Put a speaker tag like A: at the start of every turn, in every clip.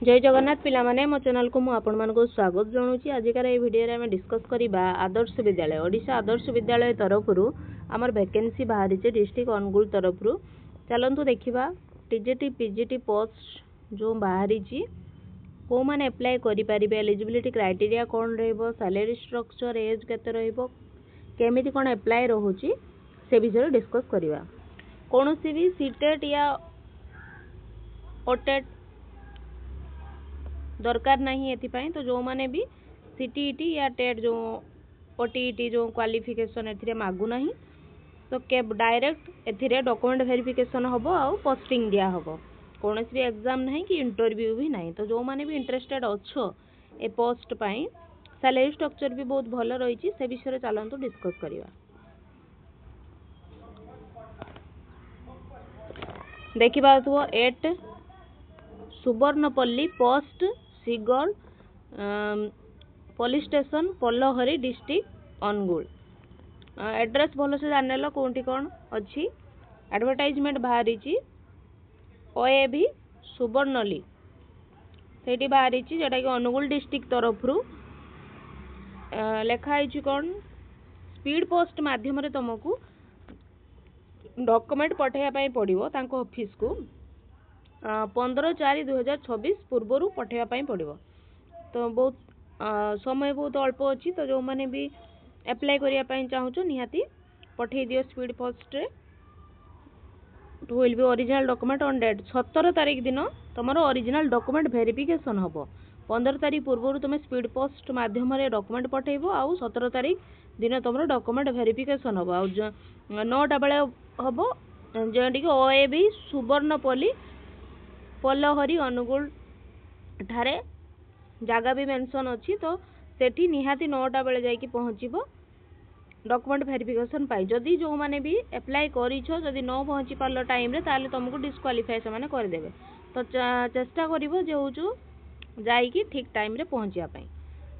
A: जय जगन्नाथ पिला माने मो चैनल को मु आपण मानको स्वागत जणाउची। आजिकार ए वीडियो रे हम डिस्कस करिबा आदर्श विद्यालय ओडिशा आदर्श विद्यालय तरफरु हमर वैकेंसी बाहरी छे डिस्ट्रिक्ट अनुगुल तरफरु। चलंतु देखिबा टीजीटी पीजीटी पोस्ट जो बाहरी छी को माने अप्लाई करि परिबे, एलिजिबिलिटी क्राइटेरिया कोन रहइबो, सैलरी स्ट्रक्चर, एज केते रहइबो, केमिति कोन अप्लाई रहउची से विषय डिस्कस करिबा। कोनोसी भी सीटेट या ओटेट दरकार नहीं एथिपाई, तो जो माने भी सीटीईटी या टेट जो ओटीईटी जो क्वालिफिकेशन एथिरे मागु नहीं, तो केब डायरेक्ट एथिरे डॉक्यूमेंट वेरिफिकेशन हबो आउ पोस्टिंग दिया हबो। कोनोसी भी एग्जाम नहीं कि इंटरव्यू भी नहीं। तो जो माने भी इंटरेस्टेड अच्छो ए पोस्ट पाई सैलरी स्ट्रक्चर भी बहुत भलो रहिछि से विषय चलंतु डिस्कस करिवा। देखिबा तो 8 सुवर्णपल्ली पोस्ट सिगल police station Pallahara district Angul. Address भल से जान कौटी कौन अच्छी एडवर्टाइजमेंट बाहरी ओएबी सुवर्णली से बाहरी जोटा कि अनुगुल डिस्ट्रिक्ट तरफ लिखाई कौन स्पीड पोस्ट मध्यम तुमको डॉक्यूमेंट पठाइबा पड़ो ऑफिस को 15/4/2026 पूर्वर पठाइबा पड़ो। तो बहुत समय बहुत अल्प अच्छी, तो जो मैंने भी अप्लाई करने चाहूँ निहाती पठे दियो स्पीड पोस्ट रे। To will be original document on date 17 तारीख दिन तुम ओरिजिनल डॉक्यूमेंट वेरिफिकेशन हम 15 तारीख पूर्व तुम स्पीड पोस्ट मध्यम डॉक्यूमेंट पठेब आउ 17 तारीख दिन तुम डॉक्यूमेंट वेरिफिकेशन हम आउ 9टा बेले हम जो ओएबी सुवर्णपल्ली पल्लहरी अनुगुल ठारे जगह भी मेंशन अच्छी, तो सेठी निहाती 9टा बेले जाइकी पहुँचब डॉक्यूमेंट वेरिफिकेशन पाई। जदि जो माने भी अप्लाई करिछो जदि न पहुँची पारलो टाइम रे ताले तुमको डिस्क्वालीफाई से माने कर देबे। तो चेष्टा करिवो जे होचो जाइकी ठीक टाइम रे पहुँचिया पाई।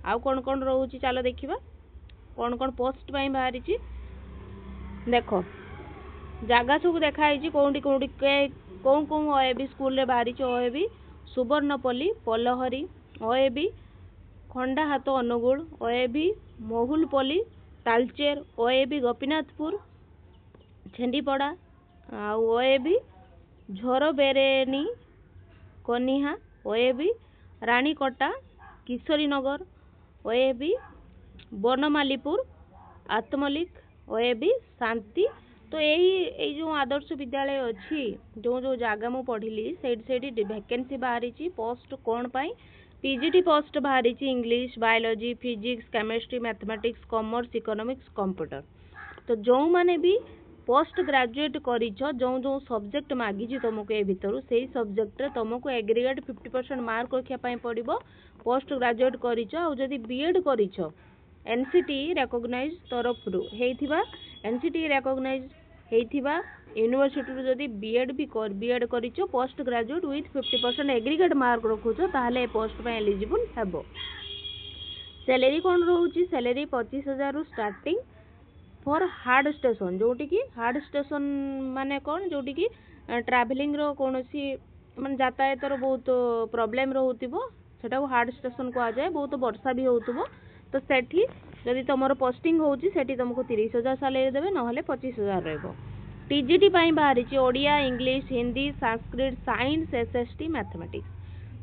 A: आउ कोन कोन रहउची चलो देखिबा कोन कोन पोस्ट पाई बाहरी छी। देखो जगह सब देखाई छी कोंडी कोंडी कौन कौन ओएबी स्कूल रे बाहरी OAB Suvarnapalli Pallahara, OAB Khandahata Angul, OAB Mahulpalli Talcher, OAB Gopinathpur Chhendipada, OAB Jharbereni Kaniha, OAB Ranikata Kishorinagar, OAB Banamalipur Athmallik, OAB शांति। तो यही जो आदर्श विद्यालय अच्छी जो जगह मु पढ़िली से वैकेंसी बाहरी पोस्ट कौन पाई पीजीटी पोस्ट बाहरी English, biology, physics, chemistry, mathematics, commerce, economics, computer. तो जो माने भी पोस्ट ग्रेजुएट करिछ जो सब्जेक्ट मागी तुमको ए भितर से सब्जेक्ट रे तुमको एग्रीगेट 50% मार्क रखिया पाई पड़िबो। पोस्ट ग्रेजुएट करिछ आ जदि बीएड करिछ एनसीटी रिकॉग्नाइज तरफ रु हेइथिबा एनसीटी रिकॉग्नाइज हेइथिबा यूनिवर्सिटी जदि बीएड भी बीएड करिछ post graduate with 50% aggregate mark रखुछ ताहले पोस्ट पे एलिजिबल हेबो। सैलरी कोन रहउची सैलरी 25,000 रु स्टार्टिंग फॉर हार्ड स्टेशन जोटी की हार्ड स्टेशन माने कोन जोटी की ट्रैवलिंग रो कोनोसी माने यातायात रो बहुत प्रॉब्लम रहउतिबो सेटा को हार्ड स्टेशन को आ जाए। बहुत वर्षा भी होउतबो तो सेठी जदि तुमर पोस्टिंग होउची सेठी तुमको 30,000 सैलरी देबे नहले 25,000 रहबो। टीजीटी पाई बाहरी Odia, English, Hindi, Sanskrit, science, SST, mathematics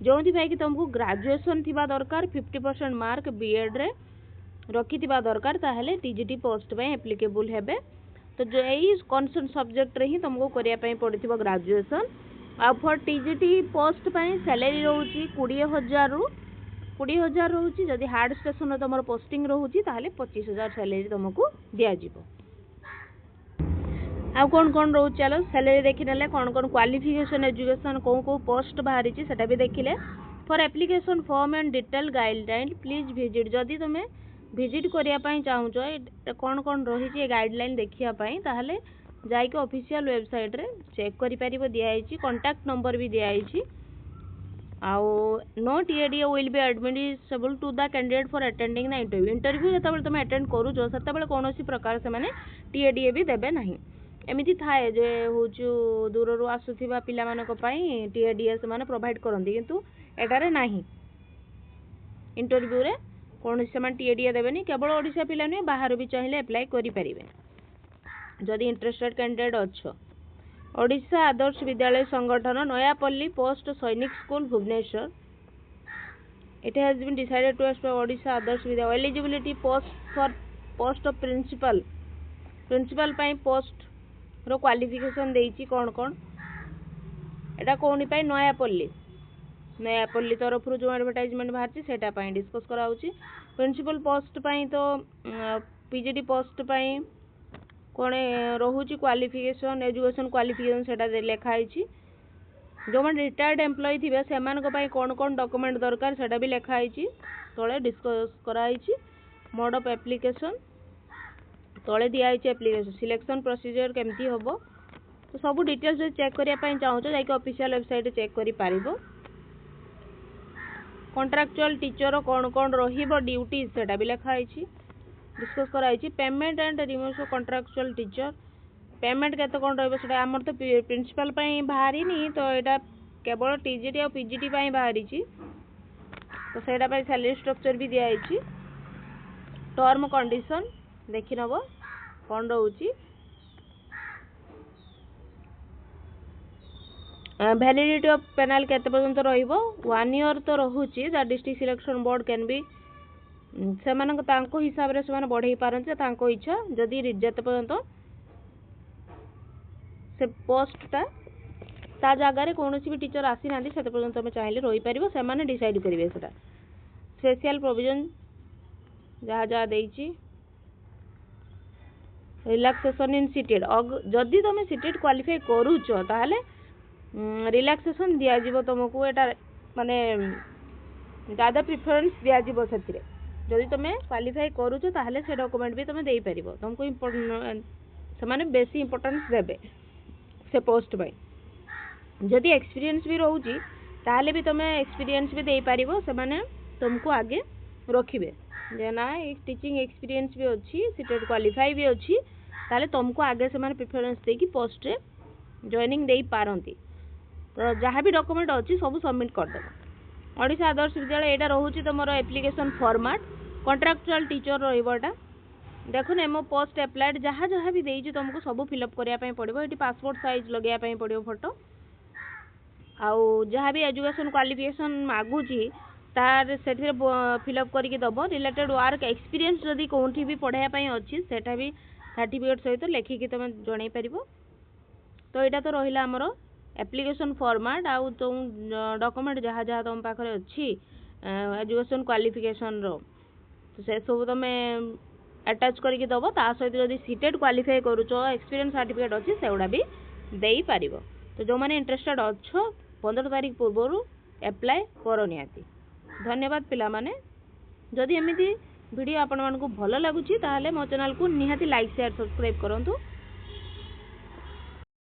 A: जोंथि भाई कि तुमको ग्रेजुएशन थिबा दरकार 50% मार्क बीएड रे रखी थिबा दरकार ताहले टीजीटी पोस्ट पे एप्लीकेबल हेबे। तो जो एई कॉन्सर्न सब्जेक्ट रे ही तुमको करिया पई पड़िथिबो ग्रेजुएशन। आ फॉर टीजीटी पोस्ट पे सैलरी रहउची 20,000 रहउची। जदि हार्ड स्टेशन तुमर पोस्टिंग रहउची ताहले 25,000 सैलरी तुमको दिया जिवो। आ कौन कौन रहउची चलो सैलरी देखि नेले कौन कौन क्वालिफिकेशन एजुकेशन को पोस्ट बाहरी छी सेटा भी देखिले। For application form and detail guideline please visit जदि तुमे विजिट करिया पई चाहूचो कौन कौन रही गाइडलाइन देखिया पई ताहले जाइके ऑफिशियल वेबसाइट रे चेक करि परिबो। दिया आइची कांटेक्ट नंबर भी दिया आइची। आउ no TA DA will be admissible to the candidate for attending the interview जतबेले तुम अटेंड करूचो सेतबेले कोनोसी प्रकार से माने टीएडीए भी देबे नहीं। एमिति थाए जे होचु दूररू आसुथिबा पिला मानक पई टीएडीए से माने प्रोवाइड करंती किंतु एटारे नाही इंटरव्यू रे कौन से टीए देवेनि केवल ओडिशा पिला नुहे बाहर भी चाहिए अप्लाई करें जदि इंटरेस्टेड कैंडिडेट अच्छ Odisha Adarsha Vidyalaya Sangathan Nayapalli post Sainik school Bhubaneswar it has been decided to as Odisha Adarsh Vidya eligibility post of principal ପାଇଁ post रो क्वालिफिकेशन देइची कौन एटा कोनी पाई नयापल्ली तरफ जो एडवर्टाइजमेंट बाहर सेटा पाई डिस्कस कराउची प्रिंसिपल पोस्ट पाई तो पीजीडी पोस्ट पाई कोन रहुची क्वालिफिकेशन एजुकेशन क्वालिफिकेशन सेटा लिखाई जो मैंने रिटायर्ड एम्प्लॉय थे से कौन कौन डॉक्यूमेंट दरकार सेटा भी लिखाई तले डिस्कस कराई मोड ऑफ एप्लिकेशन तले दिखाई एप्लिकेशन सिलेक्शन प्रोसीजर केमती हम तो सब डिटेल्स चेक करने चाहूँ जाकि ऑफिशियल वेबसाइट चेक करि पारिबो कॉन्ट्रैक्चुअल टीचर कौन कौन रहिबो ड्यूटी सेटा भी लिखाई डिस्कस कराई payment and remove contractual teacher payment केते कौन रही आमर तो प्रिंसिपल बाहरी तो यहाँ केवल टीजीटी और पीजीटी बाहरी तो सैटा सैलरी स्ट्रक्चर भी दिखाई टर्म कंडीशन देखी नब कौन रोची वैलिडिटी ऑफ पेनाल केते पर्यंत रहिबो 1 ईयर तो रहुची that district selection board can be से हिसाब से बढ़ई पारते इच्छा जदि जेते पर्यंत से पोस्टा ता जगार कौन भी टीचर आसी ना से पर्यंत तुम चाहिए रही पार से डिसाइड करेंगे से स्पेशल प्रोविजन जहाँ जहाँ देइची रिलैक्सेशन इन सीटेड जदि तुम सीटेड क्वालिफाई करूच ताहले रिलैक्सेशन दिज्व तुमको यहाँ माने ज़्यादा प्रिफरेंस दिज्व से जदि तुम क्वालिफाई करूच ताहले से डॉक्यूमेंट भी तुम दे पार तुमको से बेसी इंपोर्टेंस देवे से पोस्ट पाई जदि एक्सपीरियंस भी रोची ताहले भी तुम एक्सपीरियंस भी दे पार से तुमको आगे रखिए जे ना टीचिंग एक्सपीरियंस भी अच्छी सीटेड क्वालिफाई भी अच्छी ताहले तुमको आगे से प्रिफरेंस देकी पोस्ट रे जॉइनिंग दे पारंती तो जहाँ भी डॉक्यूमेंट अच्छी सब सबमिट करदेव ओडिशा आदर्श विद्यालय यहाँ रोचे तुम एप्लिकेशन फॉर्मेट कॉन्ट्रैक्चुअल टीचर रहा देखो एमओ पोस्ट एप्लाइड जहाँ जहाँ भी देती तुमको सब फिलअप करने पड़ो ये पासपोर्ट साइज लगे पड़ो फोटो आउ जहाँ भी एजुकेशन क्वालिफिकेशन मागुची तार से फिलअप करके दब रिलेटेड वर्क एक्सपीरियंस जदि कौटी भी पढ़ाई अच्छी सेटा भी सर्टिफिकेट सहित लेखिकी तुम जन पार तो यहाँ तो रहा आमर एप्लिकेशन फॉर्मेट आउ तुम डॉक्यूमेंट जहाँ जहाँ तुम पाखे अच्छी एजुकेशन क्वालिफिकेशन रो तो से सब तुम अटैच करके दब ता सहित जदि सीटेड क्वालिफाई करुच एक्सपीरियंस सर्टिफिकेट अच्छी से गुड़ा भी दे पार तो जो मैंने इंटरेस्टेड अच्छ 15 तारीख पूर्व एप्लाय कर निहाती धन्यवाद पिला माने जदि एमती वीडियो आपण मानकु भल लगुची ताहले मो चैनल को निहाती लाइक शेयर सब्सक्राइब करंतु।